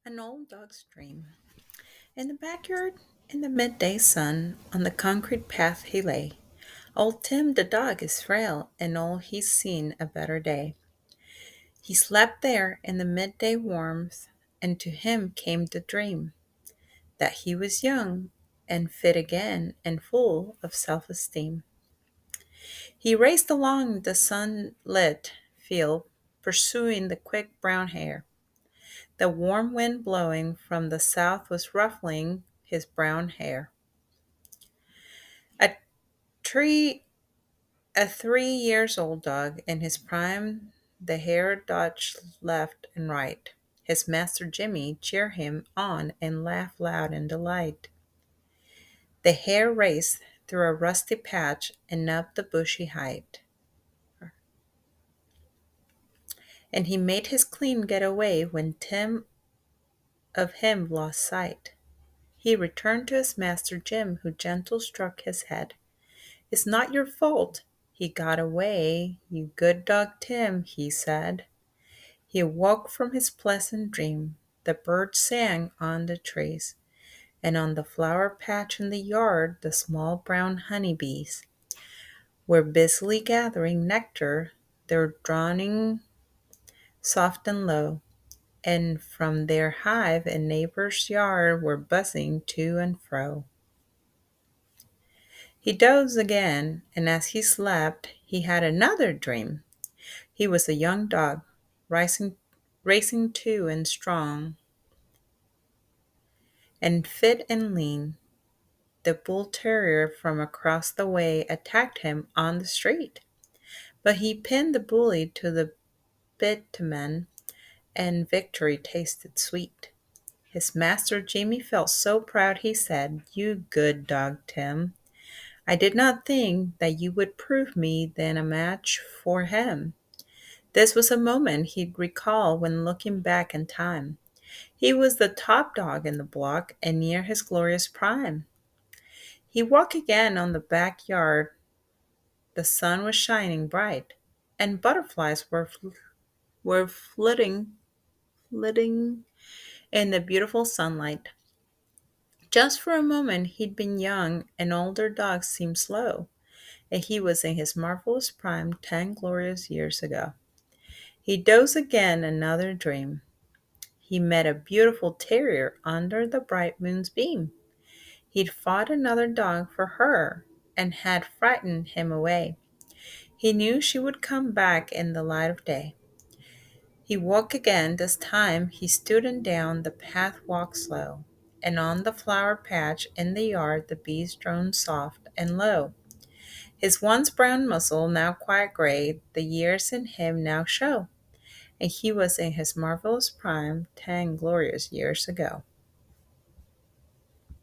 An old dog's dream. In the backyard, in the midday sun, on the concrete path he lay. Old Tim the dog is frail, and old he's seen a better day. He slept there in the midday warmth, and to him came the dream that he was young and fit again and full of self-esteem. He raced along the sunlit field, pursuing the quick brown hare. The warm wind blowing from the south was ruffling his brown hair. A tree, a 3 years old dog in his prime, the hare dodged left and right. His master Jimmy cheered him on and laughed loud in delight. The hare raced through a rusty patch and up the bushy height, and he made his clean getaway when Tim of him lost sight. He returned to his master Jim, who gentle struck his head. "It's not your fault he got away, you good dog Tim," he said. He awoke from his pleasant dream. The birds sang on the trees, and on the flower patch in the yard the small brown honey bees were busily gathering nectar, their droning soft and low, and from their hive in neighbor's yard were buzzing to and fro. He dozed again, and as he slept he had another dream. He was a young dog, racing too and strong, and fit and lean. The bull terrier from across the way attacked him on the street, but he pinned the bully to the bitumen, and victory tasted sweet. His master Jimmy felt so proud he said, "You good dog, Tim. I did not think that you would prove me then a match for him." This was a moment he'd recall when looking back in time. He was the top dog in the block and near his glorious prime. He walked again on the backyard. The sun was shining bright, and butterflies were flitting in the beautiful sunlight. Just for a moment he'd been young, and older dogs seemed slow, and he was in his marvelous prime 10 glorious years ago. He dozed again another dream. He met a beautiful terrier under the bright moon's beam. He'd fought another dog for her and had frightened him away. He knew she would come back in the light of day. He woke again. This time he stood and down the path walked slow, and on the flower patch in the yard the bees droned soft and low. His once brown muzzle, now quite gray, the years in him now show, and he was in his marvelous prime 10 glorious years ago.